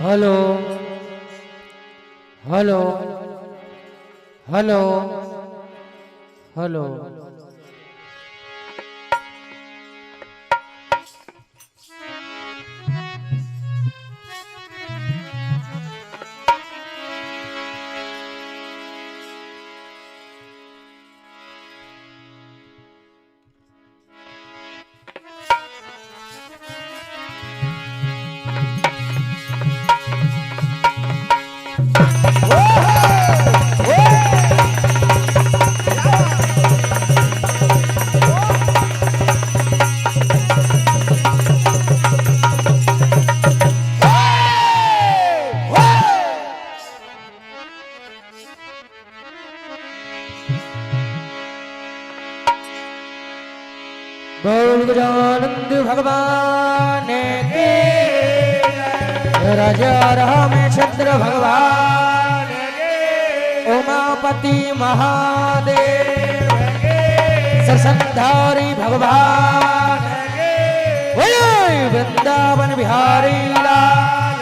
Hello hello hello hello Gajanand भगवान के राजा रामचंद्र भगवान के उमापति महादेव के सरसंधारी भगवान के वृंदावन बिहारी लाल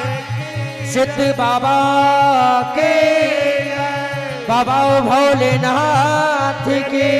सिद्ध बाबा के बाबा भोलेनाथ की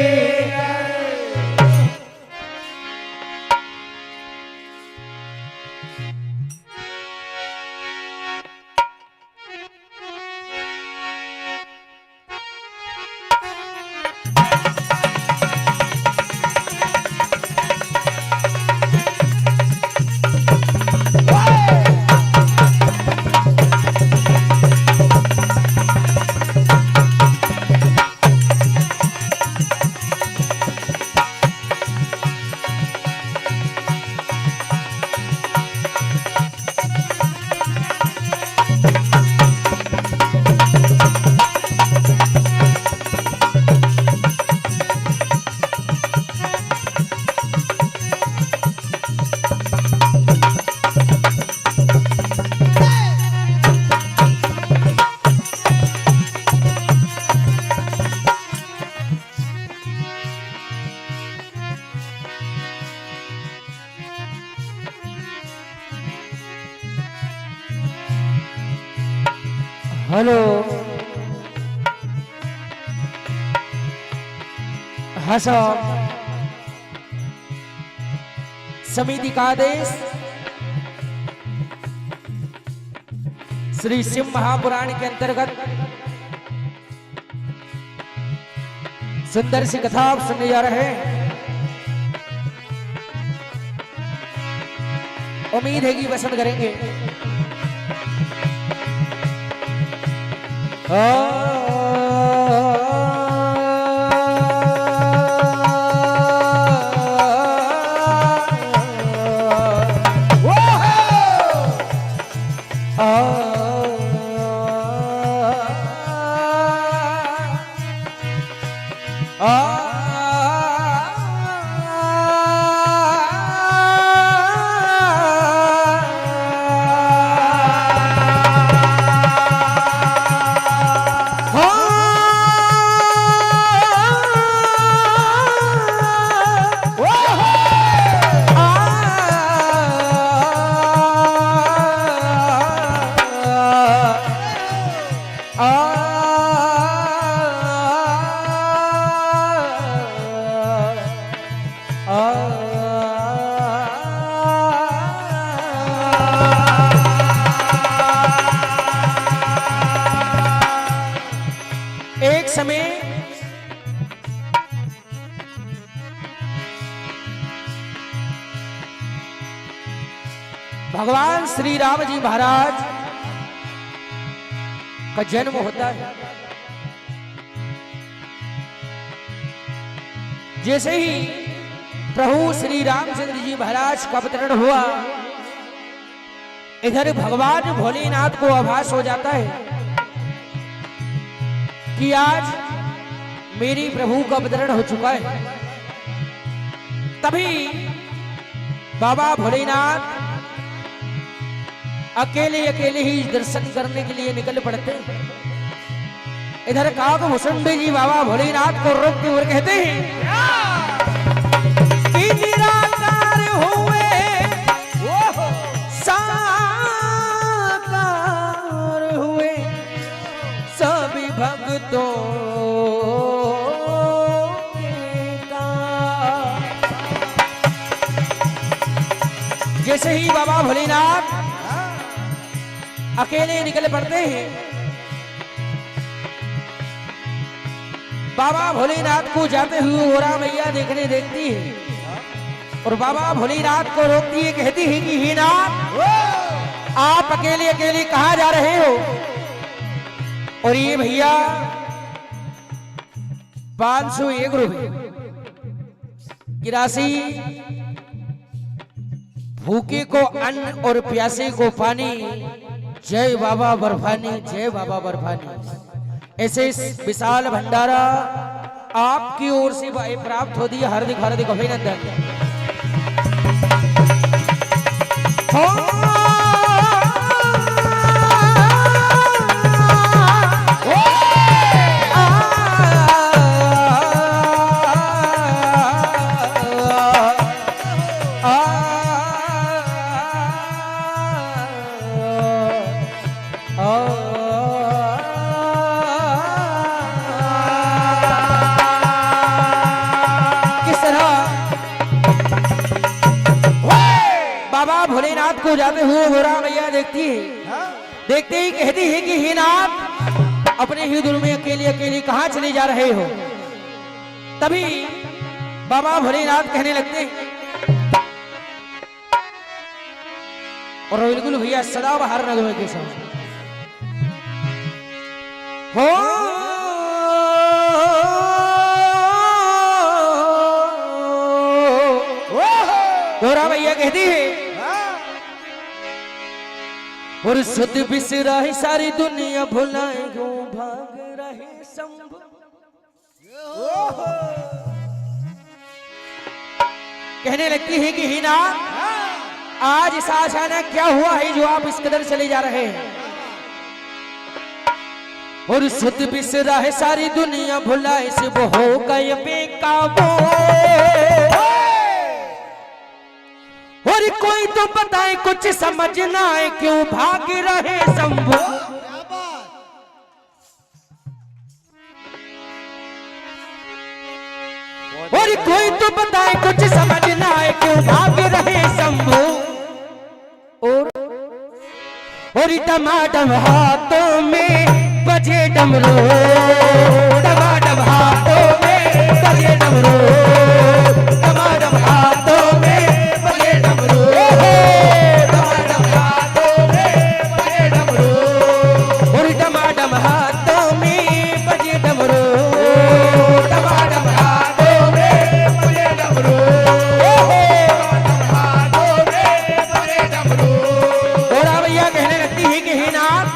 हेलो हसो समिति का आदेश श्री शिव महापुराण के अंतर्गत सुंदर सी कथा आप सुनने जा रहे हैं। उम्मीद है कि पसंद करेंगे। एक समय भगवान श्री राम जी महाराज का जन्म होता है। जैसे ही प्रभु श्री रामचंद्र जी महाराज का अवतरण हुआ, इधर भगवान भोलेनाथ को आभास हो जाता है कि आज मेरी प्रभु का अवतरण हो चुका है। तभी बाबा भोलेनाथ अकेले अकेले ही दर्शन करने के लिए निकल पड़ते हैं। इधर काकभूषण जी बाबा भोलेनाथ को रोकते हुए कहते हैं कि निराकार हुए साकार जैसे ही बाबा भोलेनाथ अकेले निकल पड़ते हैं, बाबा भोलेनाथ को जाते हुए गोरा मैया देखती है और बाबा भोलेनाथ को रोकती है, कहती है कि हे नाथ, आप अकेले अकेले कहां जा रहे हो? और ये भैया 501 रुपए की राशि, भूखे को अन्न और प्यासे को पानी, जय बाबा बर्फानी, जय बाबा बर्फानी। ऐसे विशाल भंडारा आपकी ओर से प्राप्त होती है। हार्दिक हार्दिक अभिनंदन। भोलेनाथ को जाते हुए गोरा मैया देखती है, देखते ही कहती है कि हे नाथ, अपने ही दुल में अकेले अकेले कहां चले जा रहे हो? तभी बाबा भोलेनाथ कहने लगते हैं, और बिल्कुल भैया सदा बाहर नगमे के साथ हो। गोरा मैया कहती है, और सुध बिसरा है सारी दुनिया, भुलाए गो भाग रहे शंभु। कहने लगती है कि हिना, आज ऐसा अचानक क्या हुआ है जो आप इस कदर चले जा रहे हैं? और सुध बिसरा है सारी दुनिया, भुलाए से वो हो गए बेकाबू। और कोई तो बताए कुछ समझना है, क्यों भाग रहे शंभू? और कोई तो बताए कुछ समझना है, क्यों भाग रहे शंभू? और टमाटम हाथों में बजे डमरू, टमाटम हाथों में बजे डमरू, टमाटम हाथों में बजे डमरू, टमाटम हाथों में बजे डमरू, और टमाटम हाथों में बजे डमरू, टमाटम हाथों में बजे डमरू, टमाटम हाथों में बजे डमरू। और भैया कहने लगती है कि हे नाथ,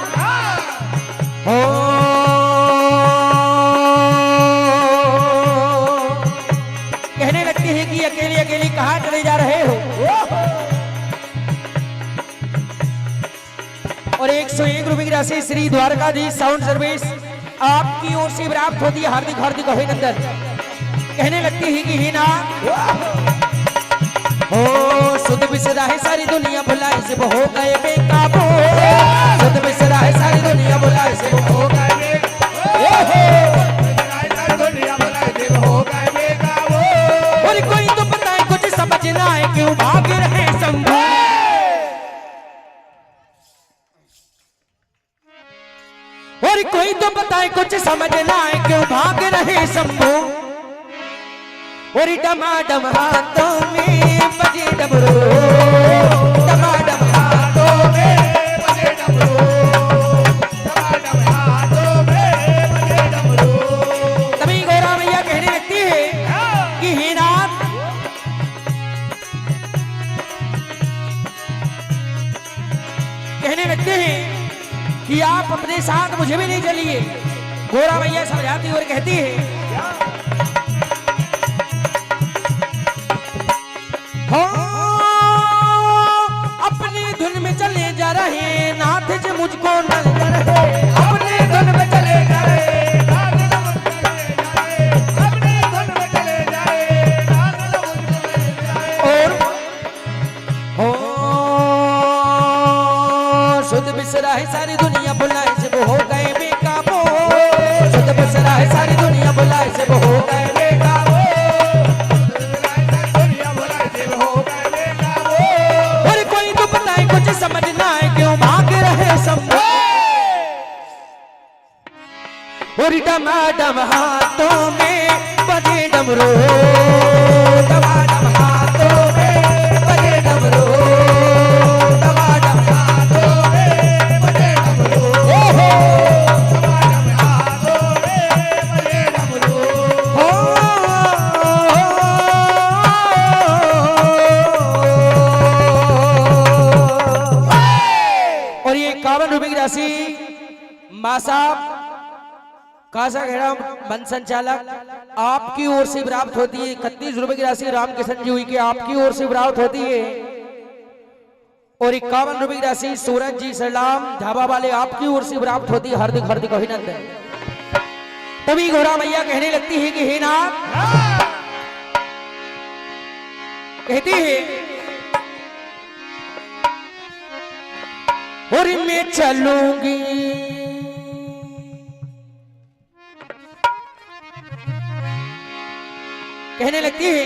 कहने लगती है कि अकेली अकेली कहां चले जा रहे हो? और 101 रुपए की राशि श्री द्वारकाधीश साउंड सर्विस आपकी ओर से प्राप्त होती है। हार्दिक हार्दिक अभिनंदन। कहने लगती है कि हिना, ओ सुध बिसरा है सारी दुनिया, भुलाए से वो हो गए बेकाबू। सुध बिसरा है सारी दुनिया, भुलाए से वो हो गए बेकाबू। और कोई तो बताए कुछ समझना है, क्यों भाग रहे शंभू? और कोई तो बताए कुछ समझना है, क्यों भाग रहे शंभू? और टमाटम हाथों में बजे डमरू, टमाटम हाथों में बजे डमरू, टमाटम हाथों में बजे डमरू। तभी गौरा मैया कहने लगती है कि हे नाथ, कहने लगते हैं कि आप अपने साथ मुझे भी नहीं चलिए। गौरा मैया समझाती और कहती है, हो अपनी धुन में चले जा रहे नाथ जी, मुझको न ले रहे। अपनी धुन में चले जा रहे नाथ जी, मुझको न ले रहे। अपनी धुन में चले जा रहे नाथ जी, मुझको न ले रहे। और हो सुध बिसरा है सारी दुनिया, भुलाए से वो हो गए बेकाबू। सुध बिसरा है सारी दुनिया, भुलाए से वो हो गए बेकाबू। और कुछ समझना है क्यों भाग रहे शंभू। और डमाडम हाथों में बजे डमरू, डमाडम हाथों में बजे डमरू, डमाडम हाथों में बजे डमरू, डमाडम हाथों में बजे डमरू। और ये 51 रुपए की राशि मां साहब कासा घेरा वन संचालक आपकी ओर से प्राप्त होती है। 31 रुपए की राशि रामकिशन जी हुई के आपकी ओर से प्राप्त होती है। और 51 रुपए की राशि सूरज जी सलाम ढाबा वाले आपकी ओर से प्राप्त होती है। हार्दिक हार्दिक अभिनंदन। तभी घोड़ा मैया कहने लगती है कि हे नाथ, कहती है और मैं चलूंगी कहने लगती है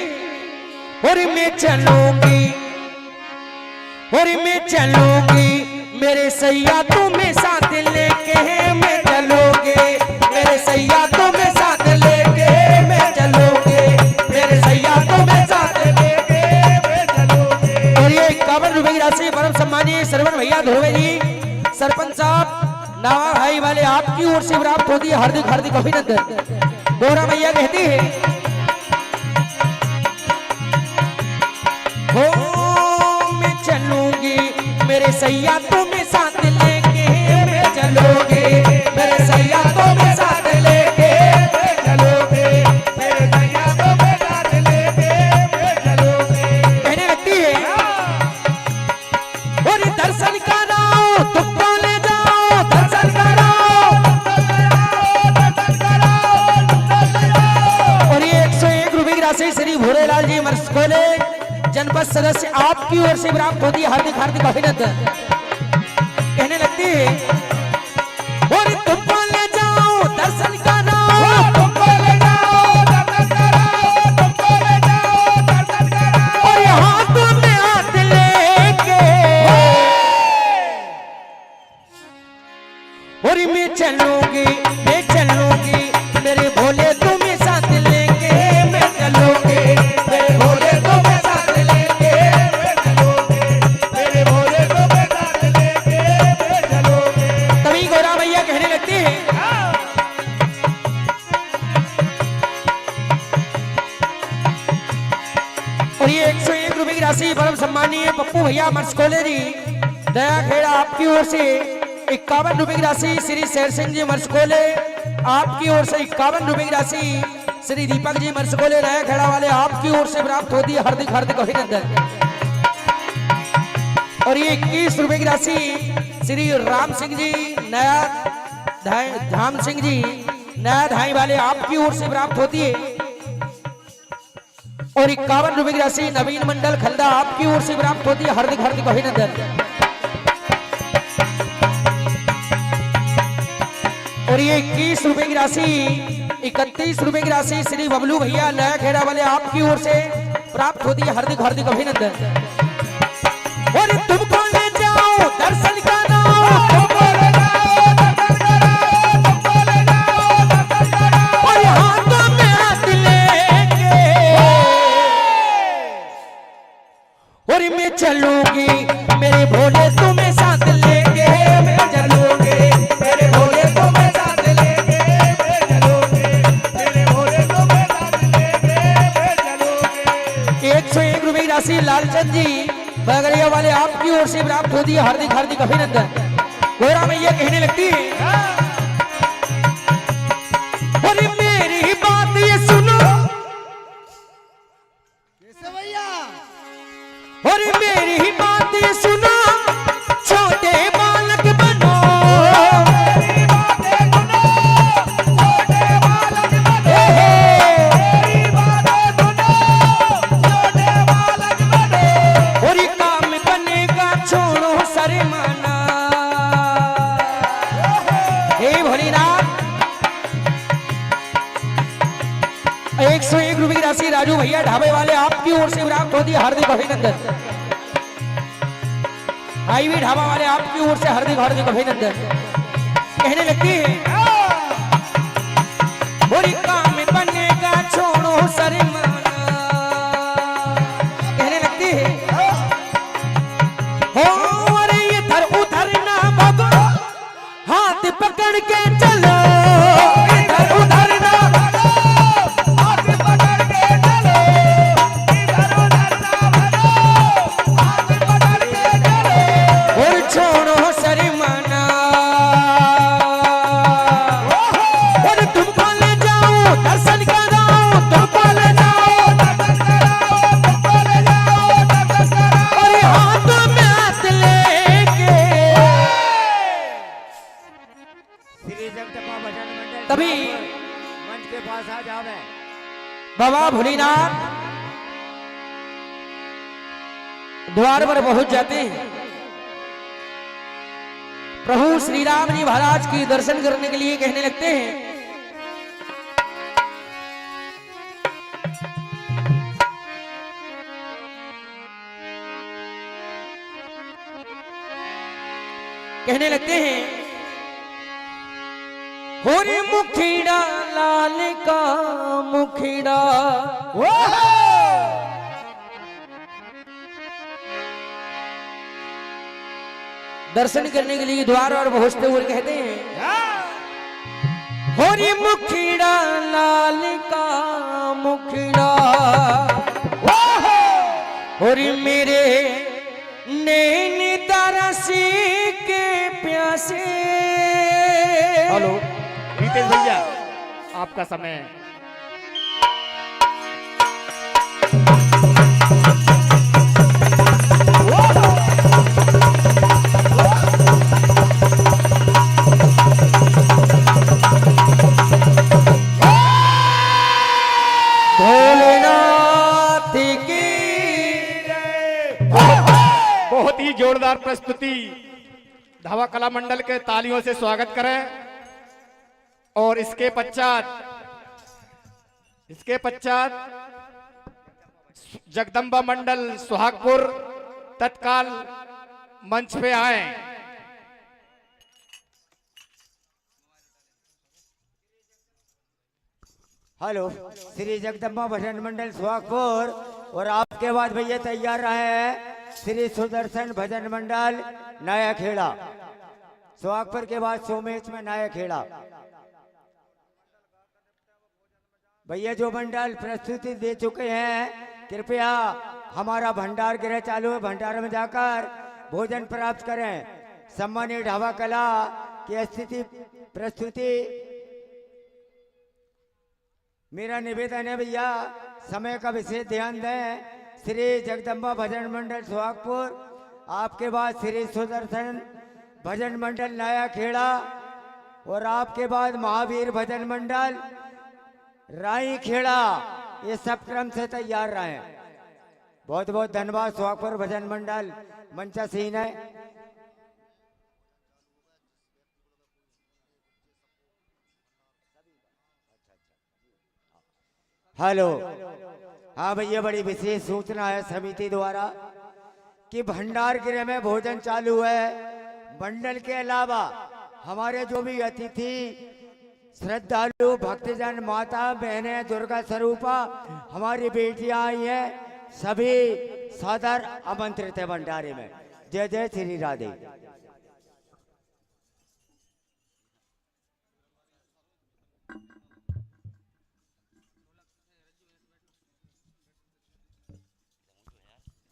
और मैं चलूंगी, और मैं चलूंगी मेरे सैया तुम्हें साथ लेके मैं चलूंगी, मेरे सैया तुम्हें साथ लेके मैं चलूंगी, मेरे सैया तुम्हें साथ लेके मैं चलूंगी। और ये 51 रुपए की राशि परम सम्मानीय श्रवण भैया धोवे जी सरपंच साहब नावा भाई वाले आपकी ओर से प्राप्त होती है। हार्दिक हार्दिक अभिनंदन। गौरा मैया कहती है हो मैं चलूंगी मेरे सैया तुम्हें साथ लेके मैं चलूंगी, मेरे सैया तुम्हें साथ लेके मैं चलूंगी, मेरे सैया तुम्हें साथ लेके मैं चलूंगी। कहने लगती है और दर्शन कराओ तुमको ले जाओ, दर्शन कराओ दर्शन कराओ। और ये 101 रुपए की राशि श्री भूरेलाल जी मरसकोले जनपद सदस्य आपकी ओर से प्राप्त होती है। हार्दिक हार्दिक अभिनंदन। कहने लगती है और तुमको ले जाओ दर्शन कराओ, तुमको ले जाओ दर्शन कराओ, तुमको ले जाओ दर्शन कराओ। और हाथों में हाथ लेके और मैं चलूंगी मेरे भोले तुम्हें साथ लेके मैं चलूंगी, मेरे भोले तुम्हें साथ लेके मैं चलूंगी, मेरे भोले तुम्हें साथ लेके मैं चलूंगी। तभी गौरा मैया कहने लगती है और ये 101 रुपए की राशि परम सम्मानीय पप्पू भैया मरसकोले जी दया खेड़ा आपकी ओर से 51 रुपए की राशि श्री शेर सिंह जी मरसकोले आपकी ओर से 51 रुपए की राशि श्री दीपक जी मरसकोले नया खेड़ा वाले आपकी ओर से प्राप्त होती है। हार्दिक हार्दिक अभिनंदन। और ये 21 रुपए की राशि श्री राम सिंह जी नया धाम सिंह जी नया धाई वाले आपकी ओर से प्राप्त होती है। और 51 रुपए की राशि नवीन मंडल खंडा आपकी ओर से प्राप्त होती है। हार्दिक हार्दिक अभिनंदन। और ये 21 रुपए की राशि 31 रुपए की राशि श्री बबलू भैया नया खेड़ा वाले आपकी ओर से प्राप्त होती है। हार्दिक हार्दिक अभिनंदन। और तुमको ले जाओ दर्शन कराओ, तुमको ले जाओ दर्शन कराओ, तुमको ले जाओ दर्शन कराओ। और हाथों में हाथ लेके और मैं चलूंगी मेरे भोले तुम्हें साथ लेके मैं चलूंगी, मेरे भोले तुम्हें साथ लेके मैं चलूंगी, मेरे भोले तुम्हें साथ लेके मैं चलूंगी। 101 रुपए की राशि लालचंद जी बगड़िया वाले आपकी ओर से प्राप्त होती है। हार्दिक हार्दिक अभिनंदन। गोरा मैया कहने लगती है और मेरी बात ये सुनो भैया, और मेरी बात ये सुनो छोटे बालक बनो, मेरी बातें सुनो छोटे बालक बनो, मेरी बातें सुनो छोटे बालक बनो। और काम बनेगा छोड़ो शर्माना। हे भोलेनाथ 101 रुपए की राशि राजू भैया ढाबे वाले आपकी ओर से प्राप्त होती है। हार्दिक अभिनंदन। आईवी ढाबा वाले आपकी ओर से हार्दिक हार्दिक अभिनंदन। कहने लगती है बुरी काम बनेगा छोड़ो शर्माना। कहने लगती है हो अरे इधर उधर ना भगो हाथ पकड़ के चलो, इधर उधर ना भगो हाथ पकड़ के चलो, इधर उधर ना भगो हाथ पकड़ के चलो और छोड़ो शर्माना। और तुमको ले जाओ दर्शन कराओ, तुमको ले जाओ दर्शन कराओ, तुमको ले जाओ दर्शन कराओ और हाथ में हाथ लेके श्री जगदम्बा भजन मंडल तभी मंच के पास आ जावे। बाबा भोलेनाथ द्वार पर पहुंच जाते हैं। प्रभु श्री राम जी महाराज की दर्शन करने के लिए कहने लगते हैं कहने लगते हैं होरे मुखीड़ा लाल का मुखीड़ा दर्शन करने के लिए द्वार और पहुंचते हुए कहते हैं होरी मुखीड़ा लाल का मुखीड़ा होरी मेरे नैन तरसी के प्यासे। हेलो रितेश भैया, आपका समय है। भोलेनाथ की बहुत ही जोरदार प्रस्तुति। धावा कला मंडल के तालियों से स्वागत करें। और इसके पश्चात जगदम्बा मंडल सुहागपुर तत्काल मंच पे आए। हेलो श्री जगदम्बा भजन मंडल सुहागपुर। और आपके बाद भैया तैयार रहे श्री सुदर्शन भजन मंडल नया खेड़ा। सुहागपुर के बाद सोमेश में नया खेड़ा। भैया जो मंडल प्रस्तुति दे चुके हैं कृपया हमारा भंडार गृह चालू है, भंडार में जाकर भोजन प्राप्त करें। सम्मानीय ढाबा कला की स्थिति प्रस्तुति मेरा निवेदन है भैया समय का विशेष ध्यान दें। श्री जगदम्बा भजन मंडल सुहागपुर, आपके बाद श्री सुदर्शन भजन मंडल नया खेड़ा और आपके बाद महावीर भजन मंडल राई खेड़ा। ये सब क्रम से तैयार रहे। बहुत बहुत धन्यवाद। सुहागपुर भजन मंडल मंचासीन है। हेलो हाँ भैया, बड़ी विशेष सूचना है समिति द्वारा कि भंडार गृह में भोजन चालू है। मंडल के अलावा हमारे जो भी अतिथि श्रद्धालु भक्तजन माता बहनें दुर्गा स्वरूपा हमारी बेटियां आई हैं, सभी सादर आमंत्रित है भंडारे में। जय जय श्री राधे।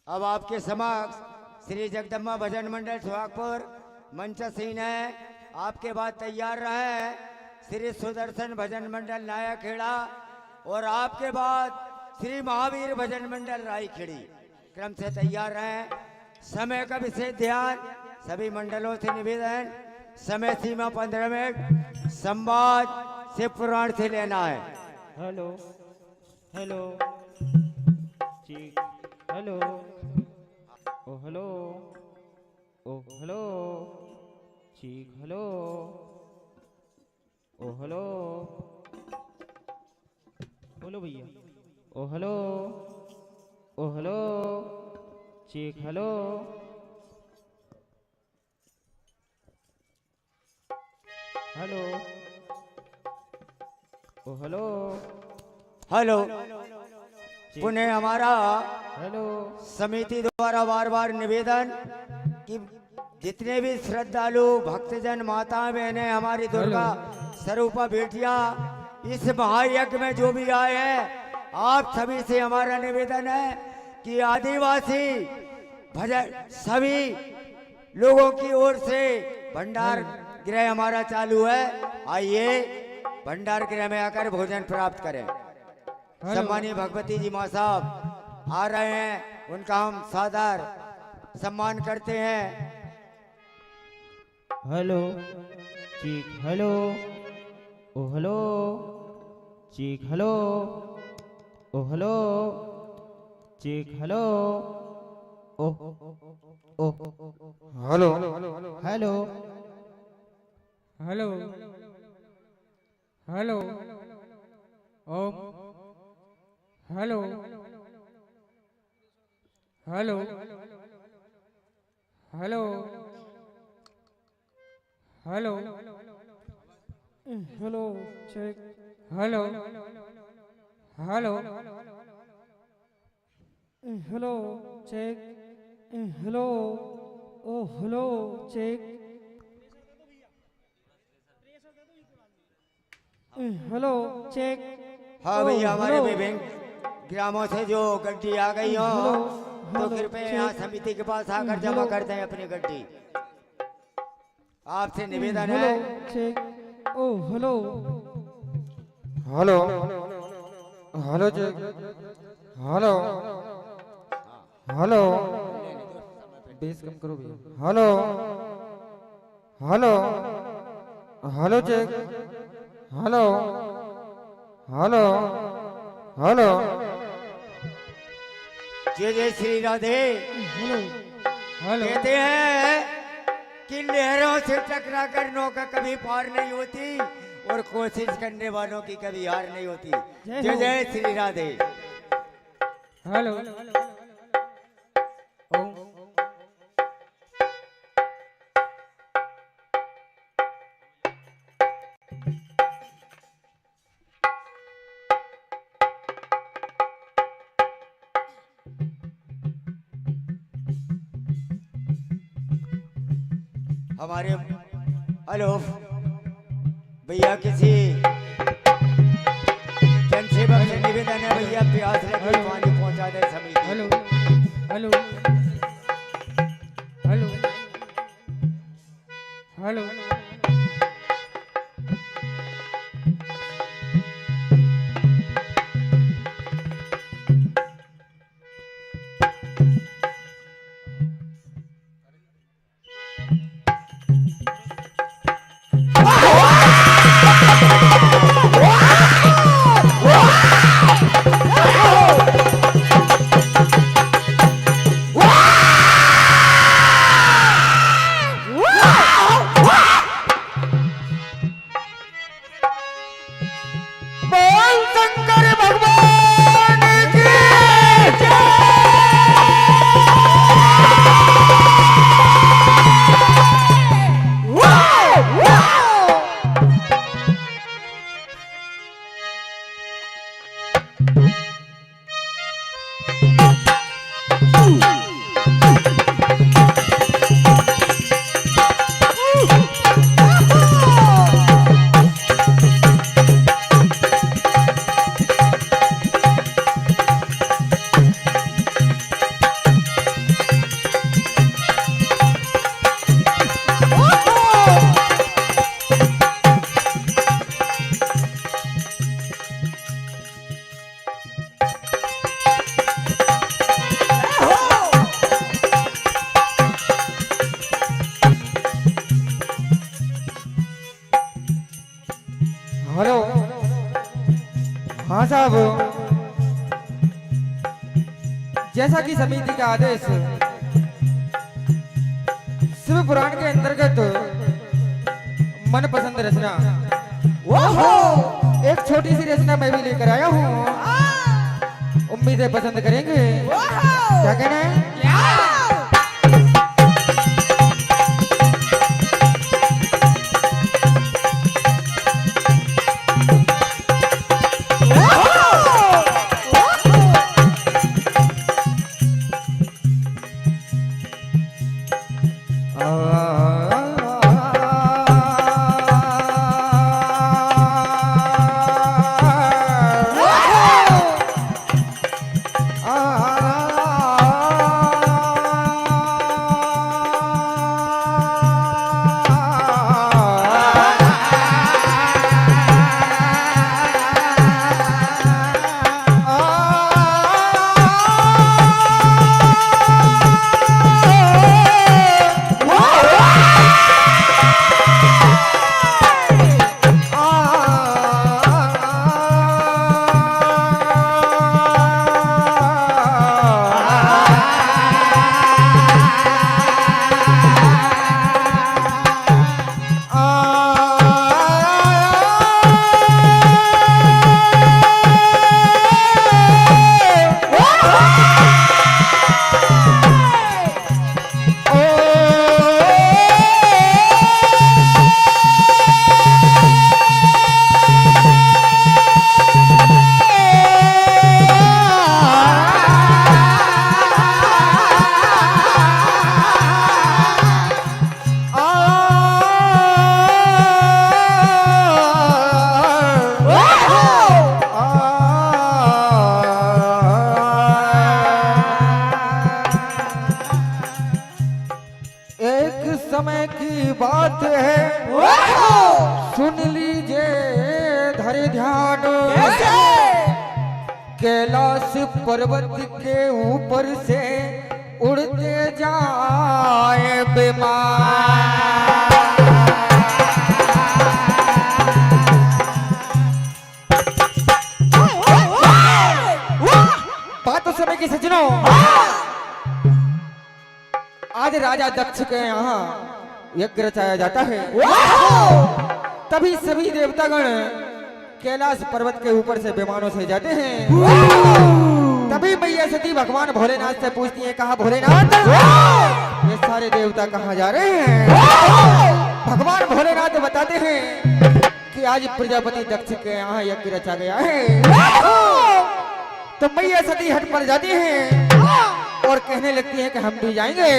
अब आपके समक्ष श्री जगदम्बा भजन मंडल सुहागपुर मंचासीन है। आपके बाद तैयार रहे श्री सुदर्शन भजन मंडल नया खेड़ा और आपके बाद श्री महावीर भजन मंडल राई खेड़ी। क्रम से तैयार रहे। समय का विशेष ध्यान सभी मंडलों से निवेदन, समय सीमा 15 मिनट, संवाद से पुराण से लेना है। हेलो हेलो जी, हेलो ओ हेलो ओ हेलो ठीक, हेलो ओ हेलो बोलो भैया। ओ हेलो ठीक, हेलो हेलो ओ हेलो हेलो। जी। पुनः हमारा हेलो समिति द्वारा बार बार निवेदन कि जितने भी श्रद्धालु भक्तजन माता बहनें हमारी दुर्गा स्वरूपा बेटियां इस महायज्ञ में जो भी आए हैं, आप सभी से हमारा निवेदन है कि आदिवासी भजन सभी लोगों की ओर से भंडार गृह हमारा चालू है। आइए भंडार गृह में आकर भोजन प्राप्त करें। सम्मानीय भगवती जी माँ साहब आ रहे हैं, उनका हम सादर सम्मान करते हैं। हेलो चीक हेलो ओ हेलो चीक हेलो ओ हेलो चीक हेलो ओ ओ हेलो हेलो हेलो हेलो ओम hello hello hello hello hello check hello hello hello check hello ओ हेलो चेक हेलो चेक हाँ ओ, भैया, हमारे हेलो। विभिन्न ग्रामों से जो गड्डी आ गई हो हेलो, तो हेलो, कृपया चेक। यहाँ समिति के पास आकर जमा हेलो। कर दें अपनी गड्डी। आपसे निवेदन हेलो है। चेक ओ हेलो हेलो हेलो जी हेलो हेलो बेस कम करो भैया। हेलो हेलो हेलो जी हेलो हेलो हेलो जय जय श्री राधे। हेलो हेलो कहते हैं कि लहरों से टकरा कर नौका कभी पार नहीं होती और कोशिश करने वालों की कभी हार नहीं होती। जय जय हो। जय श्री राधे। हेलो ओम हमारे हेलो भैया, किसी जनसेवक से निवेदन है भैया, प्यास लगी हेलो। पानी पहुंचा दे समिति। हेलो हेलो हेलो हेलो बोल शंकर भगवान की हेलो हाँ साहब, जैसा कि समिति का आदेश शिव पुराण के अंतर्गत मनपसंद रचना ओहो एक छोटी सी रचना मैं भी लेकर आया हूँ। उम्मीद है पसंद करेंगे। क्या कहना है? समय की बात है, सुन लीजिए धरे ध्यान। कैलाश पर्वत के ऊपर से उड़ते जाए विमान। बात उस समय की सज्जनों, आज राजा दक्ष के यहाँ यज्ञ रचाया जाता है। तभी सभी देवतागण कैलाश पर्वत के ऊपर से विमानों से जाते हैं। तभी मैया सती भगवान भोलेनाथ से पूछती है, कहा भोलेनाथ ये सारे देवता कहाँ जा रहे हैं? भगवान भोलेनाथ बताते हैं कि आज प्रजापति दक्ष के यहाँ यज्ञ रचा गया है। तो मैया सती हट पर जाती हैं और कहने लगती है कि हम भी जाएंगे।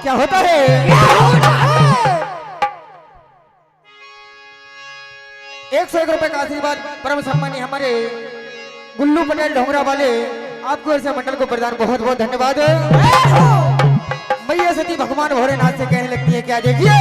क्या होता है? 101 रुपए का आशीर्वाद परम सम्मानी हमारे गुल्लू पटेल ढोंगरा वाले आपको ऐसे मंडल को प्रदान बहुत बहुत धन्यवाद। मैया सती भगवान भोलेनाथ से कहने लगती है, क्या देखिए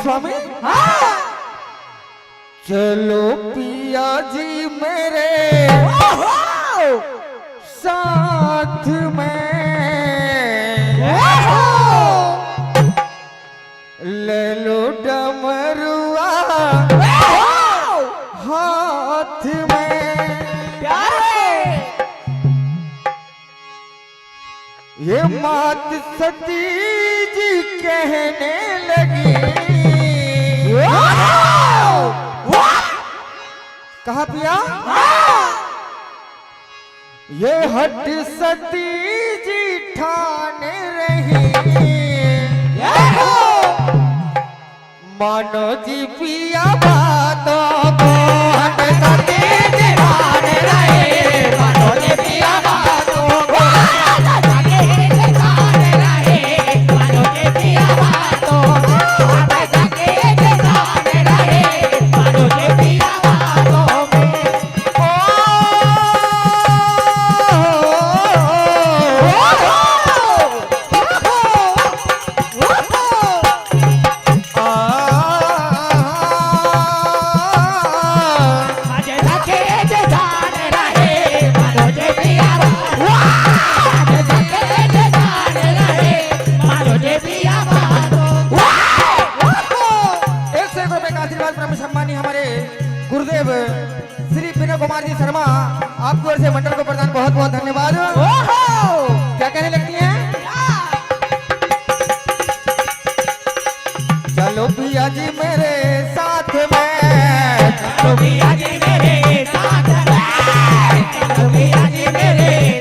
स्वामी, चलो पिया जी मेरे साथ में, ले लो डमरुआ हाथ में। ये मात सती जी कहने लगी, कहा पिया? ये हट सती जी ठाने रही, मानो जी पिया बातों को हट सती जी ठाने रही, मानो जी पिया बातों को हट सती जी ठाने रही, मानो जी पिया बातों को हट सती जी ठाने रही, मानो जी पिया गुरुदेव श्री विनय कुमार जी शर्मा आपको ऐसे मंडल को प्रदान बहुत बहुत धन्यवाद। क्या कहने लगती हैं? चलो पिया जी मेरे साथ में, चलो पिया जी मेरे साथ में, चलो पिया जी मेरे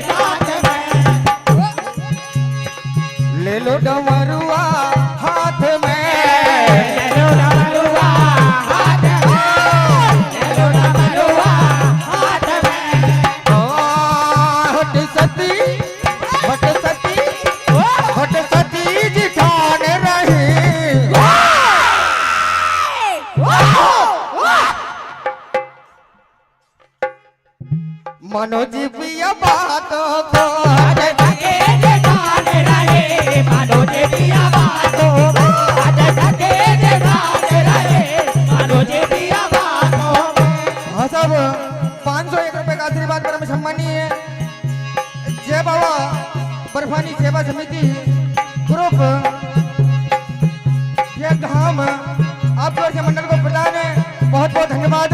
बर्फानी सेवा समिति ग्रुप ये धाम आपकी ओर से मंडल को प्रदान है। बहुत बहुत धन्यवाद।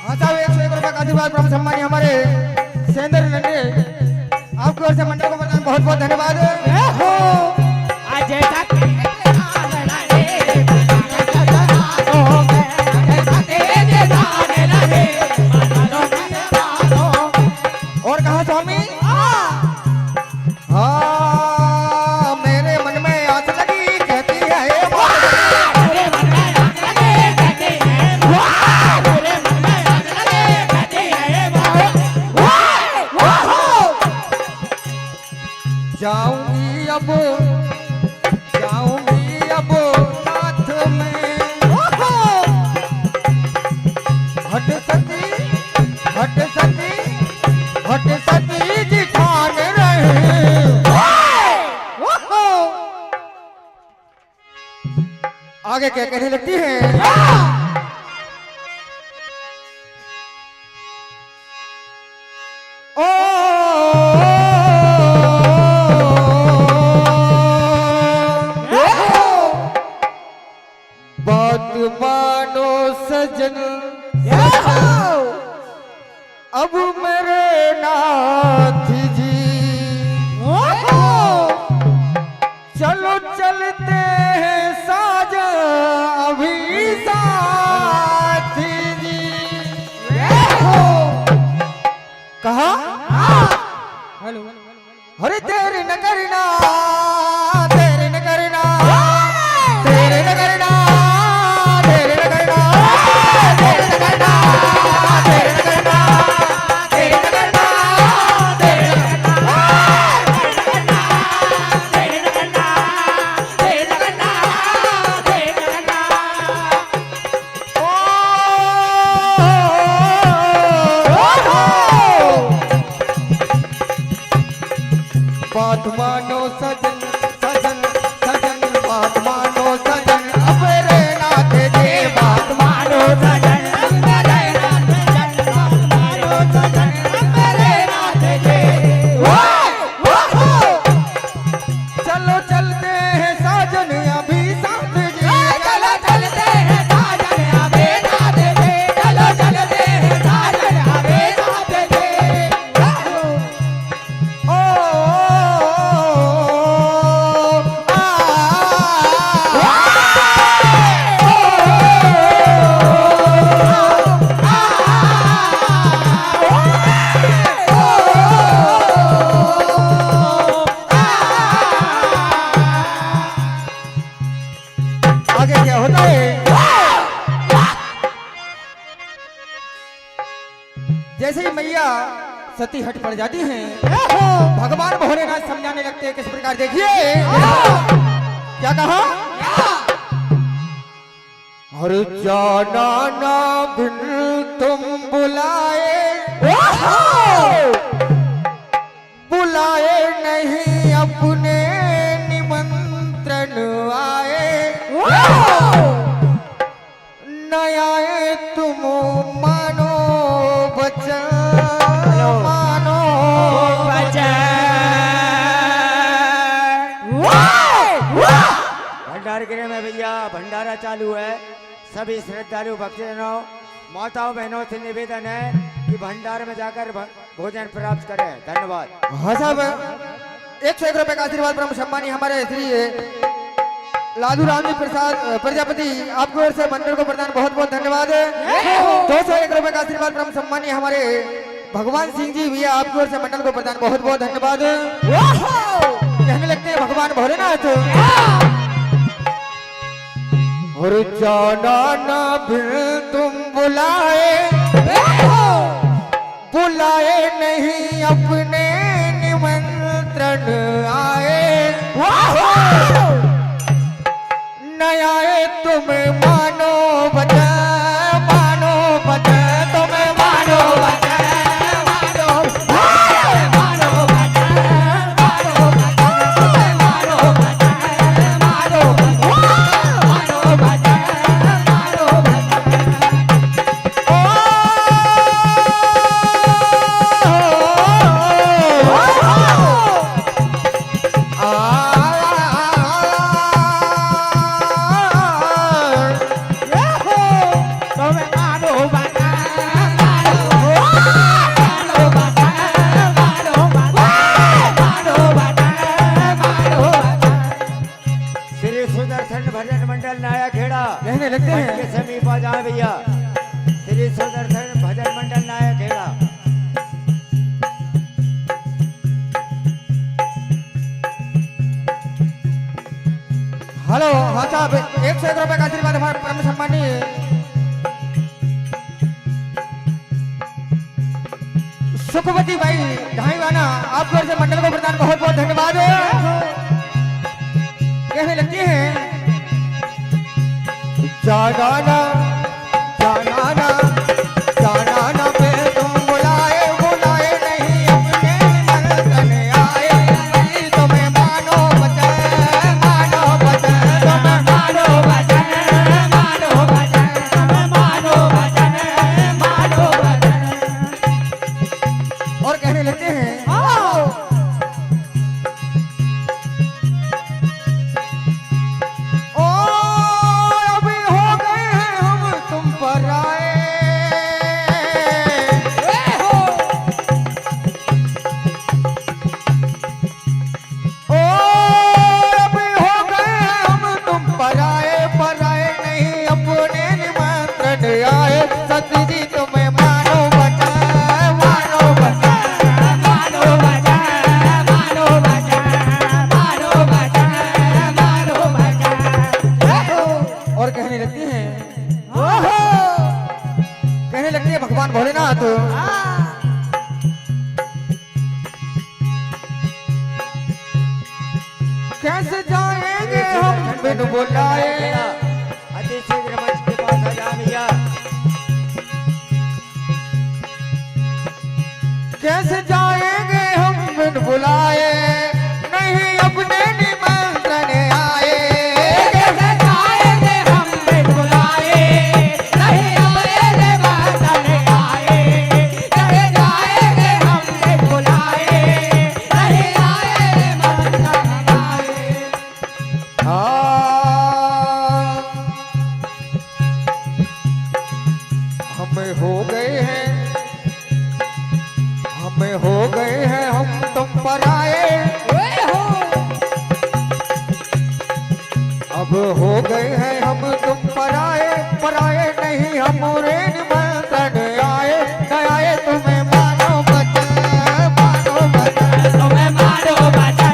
हाँ साहब 101 रुपये का आशीर्वाद ब्रह्म सम्मानी हमारे सेंद्र नंदे आपकी ओर से मंडल को प्रदान बहुत बहुत धन्यवाद। और कहा स्वामी हाँ मेरे मन में आस लगी कहती है जाऊंगी अब नाथ में हट सती जी ठान रहे। आगे क्या कहने लगती है? बात मानो सजन अब मेरे नाथ जी चलो चलते हैं साज अभी साथी जी। कहा हेलो अरे तेरे न करना तेरे न करना तेरे न करना तेरे न करना तेरे न करना तेरे न करना तेरे न करना तेरे न करना तेरे न करना तेरे न करना तेरे न करना बात मानो सजन सजन सजन बात मानो सजन अब रे नाथ जी बात मानो सजन अब रे नाथ जी बात मानो सजन अब रे नाथ जी चलो चलते हैं साजन अभी साथ जी चलो चलते हैं साजन अभी साथ जी चलो चलते हैं साजन अभी साथ जी। आगे क्या होता है? जैसे ही मैया सती हट पड़ जाती हैं, भगवान भोलेनाथ समझाने लगते हैं किस प्रकार। देखिए क्या कहा? अरे जाना ना बिन तुम बुलाए नहीं अपने निमंत्रण आए न आए तुम मानो बचन मानो भंडार गृह में भैया भंडारा चालू है। सभी श्रद्धालु भक्तजनों माताओं बहनों से निवेदन है कि भंडार में जाकर भोजन प्राप्त करें। धन्यवाद। हाँ साहब 101 रुपये का आशीर्वाद ब्रह्म सम्मानी हमारे श्री लालू राम जी प्रसाद प्रजापति आपकी ओर से मंडल को प्रदान बहुत बहुत धन्यवाद। 201 रुपये का आशीर्वाद ब्रह्म सम्मानी हमारे भगवान सिंह जी भैया आपकी ओर से मंडल को प्रदान बहुत बहुत धन्यवाद। कहने लगते हैं भगवान भोलेनाथ और जाना ना फिर तुम बुलाए नहीं अपने निमंत्रण आए न आए तुम मानो बचन तुम मानो बचन सुखवती भाई ढाईवाना आपकी ओर से मंडल को प्रदान बहुत बहुत धन्यवाद। कहने लगती हैं जाना जाना जाना पे तुम बुलाए बुलाए नहीं अपने मन तने आए नहीं तुम्हें मानो बचन तुम्हें मानो बचन तुम्हें मानो बचन। और कहने लगते हैं ओ अभी हो गए हैं हम तुम पर आए ओ अभी हो गए हैं हम तुम पर आए नहीं अपने निमंत्रण आए सतजी तुम्हें मानो बचन और कहने लगती हैं कहने लगती है भगवान भोलेनाथ कैसे जाएंगे हम बिन बुलाए अति शीघ्र मंच के पास आ जा भैया। कैसे जाएंगे हम बिन बुलाए नहीं अपने निमंत्रण आए कैसे जाएंगे हम बिन बुलाए नहीं अपने निमंत्रण आए कैसे जाएंगे हम बिन बुलाए नहीं आए निमंत्रण आए। हमें हो गए हैं हम तुम पर आए अब हो गए हैं हम तुम पर आए नहीं हमरे निमंत्रण आए न आए तुम्हें मानो बचन तुम्हें मानो बचन तुम्हें मानो बचन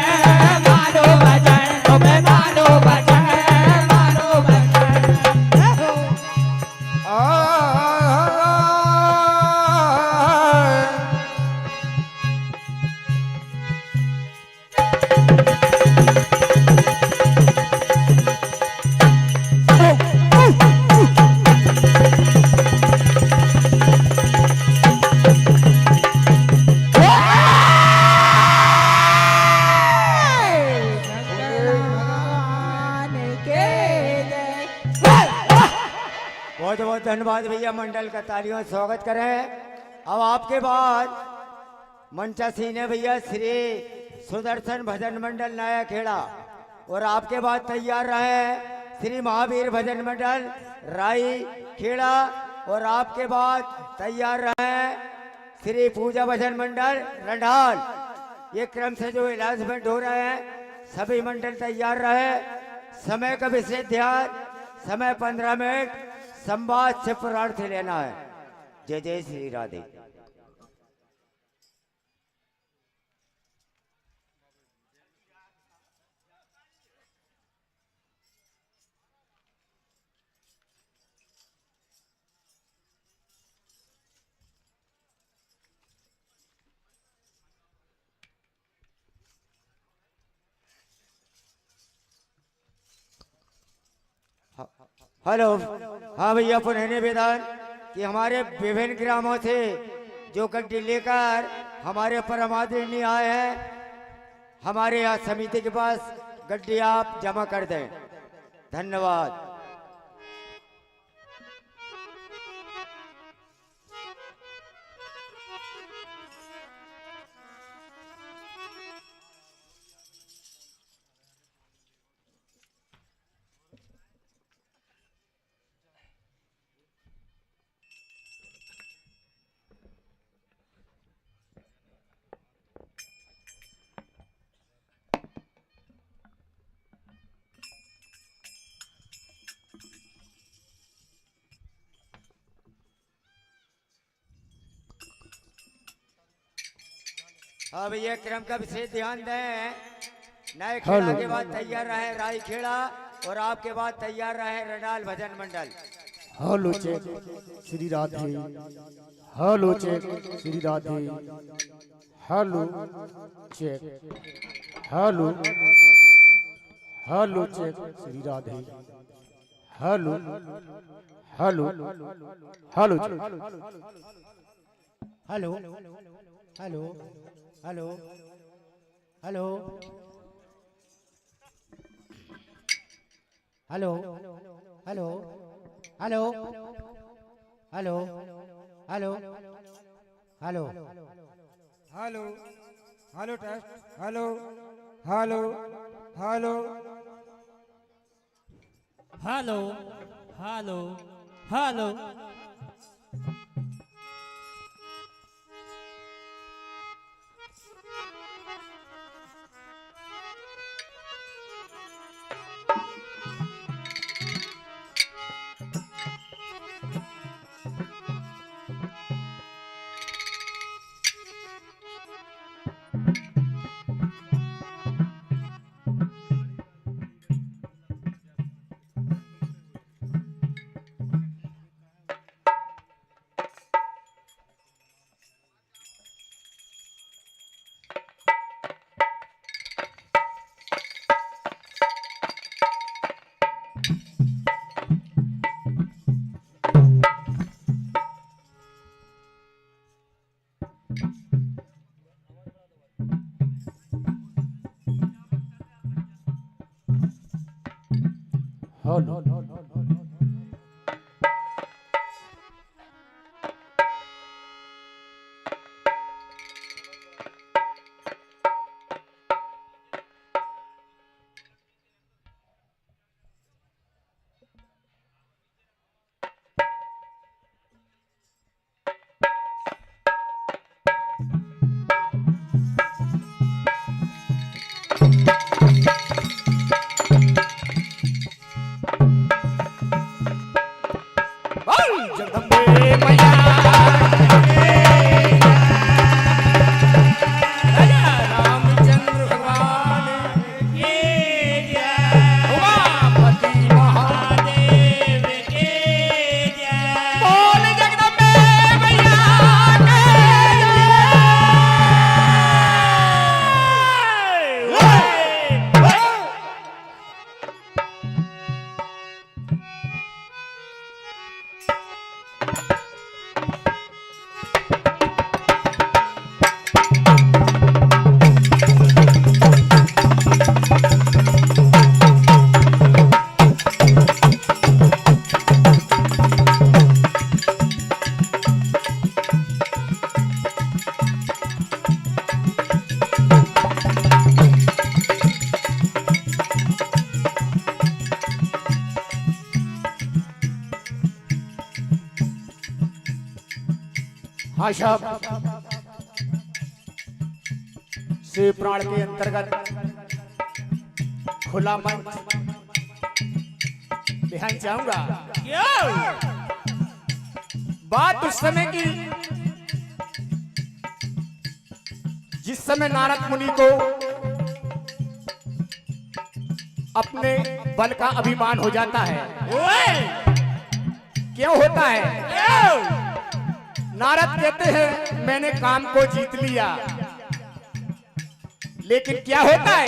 बहुत बहुत धन्यवाद भैया। मंडल का तालियों से स्वागत करें। अब आपके बाद मंचासीन है भैया श्री सुदर्शन भजन मंडल नया खेड़ा और आपके बाद तैयार रहे श्री महावीर भजन मंडल राई खेड़ा और आपके बाद तैयार रहे श्री पूजा भजन मंडल रंडाल। ये क्रम से जो अनाउंसमेंट हो रहे हैं सभी मंडल तैयार रहे। समय का विशेष ध्यान, समय 15 मिनट, संवाद से प्रार्थ लेना है। जय जय श्री राधे। हेलो, हाँ भैया, पुनः निवेदन कि हमारे विभिन्न ग्रामों से जो गड्डी लेकर हमारे परम आदरणीय आए हैं, हमारे यहाँ समिति के पास गड्डी आप जमा कर दें। धन्यवाद। हाँ भैया, क्रम का विशेष ध्यान दें। नए खेड़ा के बाद तैयार रहे राई खेड़ा और आपके बाद तैयार रहे रडाल भजन मंडल। Hello check Shri Radhe. Hello check Shri Radhe. Hello check. Hello hello check Shri Radhe. Hello hello hello check. Hello hello hello hello hello hello hello hello hello hello hello hello test hello hello hello hello hello hello hello Jagdambe मैया रामचंद्र भगवान के जय। उमापति महादेव के जय। बोल जगदम्बे मैया के जय। हाँ साहब, शिव प्राण के अंतर्गत खुला मंच ध्यान चाहूंगा। बात उस समय की जिस समय नारद मुनि को अपने बल का अभिमान हो जाता है। क्यों होता है? नारद कहते हैं मैंने काम को जीत लिया, लेकिन क्या होता है?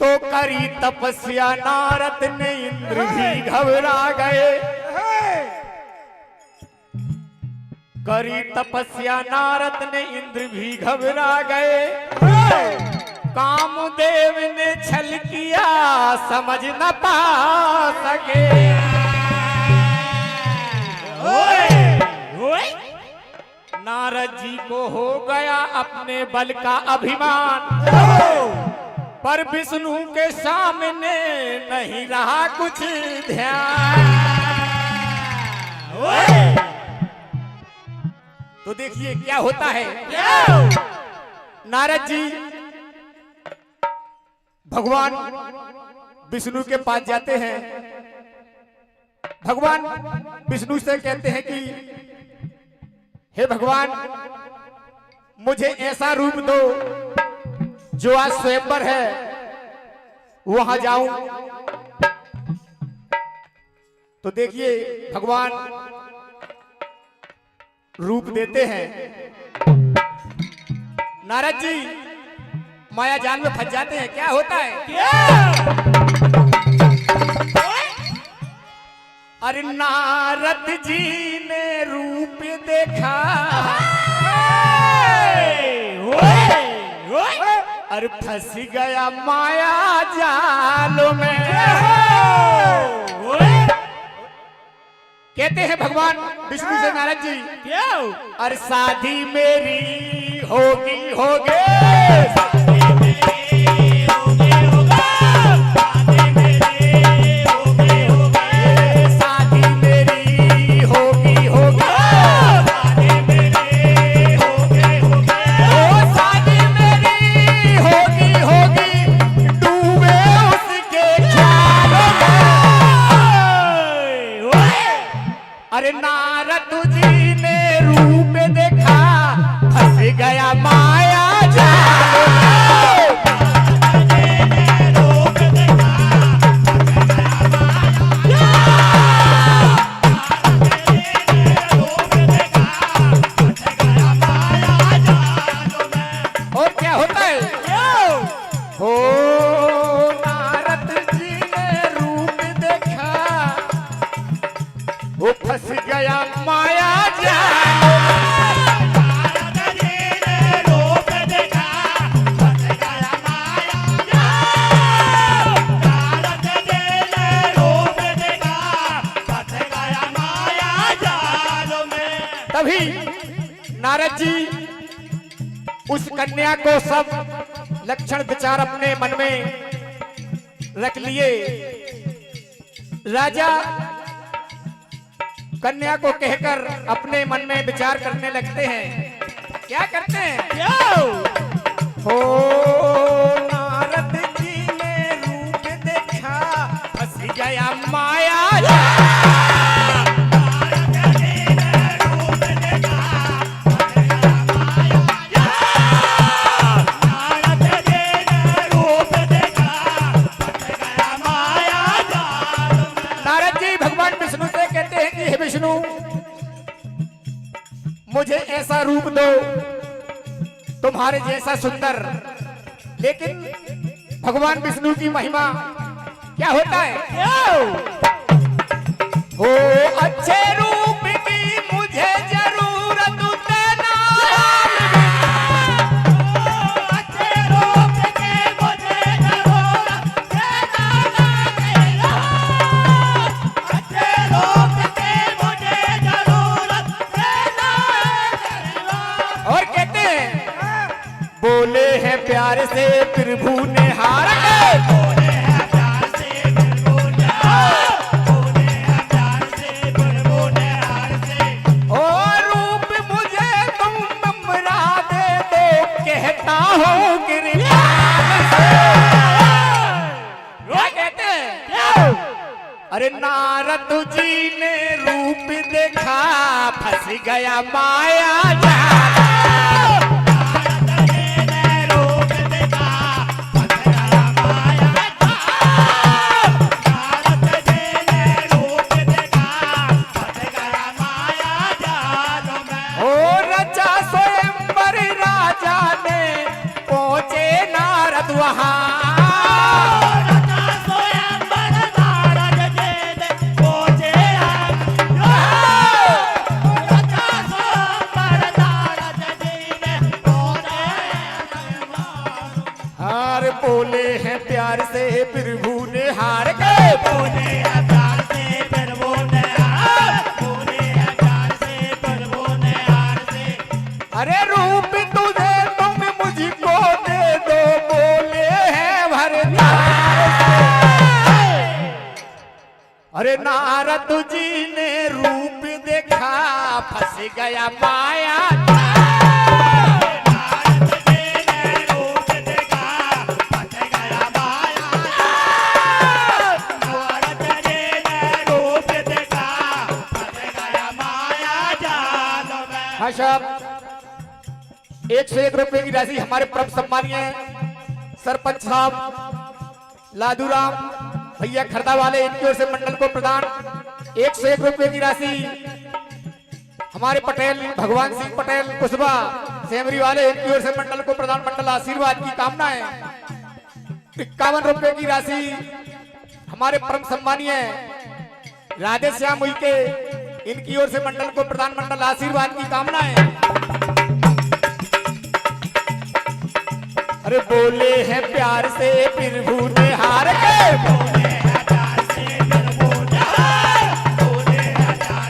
तो करी तपस्या नारद ने इंद्र भी घबरा गए। करी तपस्या नारद ने इंद्र भी घबरा गए। कामदेव ने छल किया समझ न पा सके। नारद जी को हो गया अपने बल का अभिमान, पर विष्णु के सामने नहीं रहा कुछ ध्यान। तो देखिए क्या होता है। नारद जी भगवान विष्णु के पास जाते हैं। भगवान विष्णु से कहते हैं कि हे भगवान, मुझे ऐसा रूप दो जो आज स्वयंवर है वहां जाऊं। तो देखिए भगवान रूप देते हैं। नारद जी माया जाल में फंस जाते हैं। क्या होता है? अरे नारद जी ने रूप देखा, अरे फंस गया माया जाल में। कहते हैं भगवान विष्णु से नारद जी, अरे शादी मेरी होगी होगी, अरे नारद जी ने रूप देखा, फंस गया माया जाल में। और क्या होता है? हो नारद जी ने रूप देखा, वो फंस गया माया जाल। नारद जी ने रूप देखा, फंस गया माया जाल। नारद जी ने रूप देखा, फंस गया माया जाल में। तभी नारद जी उस कन्या को सब लक्षण विचार अपने मन में रख लिए। राजा कन्या को कहकर अपने मन में विचार करने लगते हैं। क्या करते हैं? हो नारद जी ने रूप देखा, फंस गया माया जाल। नारद जी ने रूप देखा, फंस गया माया जाल। नारद जी ने रूप देखा, फंस गया माया जाल। नारद जी भगवान विष्णु से कहते हैं कि हे विष्णु, मुझे ऐसा रूप दो तुम्हारे जैसा सुंदर। लेकिन भगवान विष्णु की महिमा क्या होता है? हो अच्छे रूप की मुझे जरूरत देना, अच्छे रूप की मुझे जरूरत देना, अच्छे रूप की मुझे जरूरत देना। और कहते हैं बोले हैं प्यार से प्रभु ने हार गए, बोले हैं प्यार से प्रभु ने हार, बोले हैं प्यार से प्रभु ने हार से। और रूप मुझे तुम नमरा दे दो, कहता हूँ गिरफ्तार से। क्या कहते हैं? अरे नारद जी ने रूप देखा, फंस गया माया जाल। प्रभु ने हार के बोले हैं प्यार से प्रभु ने हार, बोले हैं प्यार से प्रभु ने हार से। अरे रूप तुझे तुम मुझको दे दो, बोले हैं भरतार से। अरे नारद जी ने रूप देखा, फंस गया माया नारद जी ने रूप देखा, फंस गया माया जाल। नारद जी ने रूप देखा, फंस गया माया जाल में। हाँ साहब, 101 रुपए की राशि हमारे परम सम्मानीय सरपंच साहब लादूराम भैया खरदा वाले, इनकी ओर से मंडल को प्रदान 101 रुपए की राशि हमारे पटेल भगवान सिंह पटेल कुशबा सेमरी वाले, इनकी ओर से मंडल को प्रदान मंडल आशीर्वाद की कामनाएं। 51 रुपए की राशि हमारे परम सम्मानीय राधे श्याम उइके, इनकी ओर से मंडल को प्रदान मंडल आशीर्वाद की कामनाएं। अरे बोले हैं प्यार से प्रभु ने हार के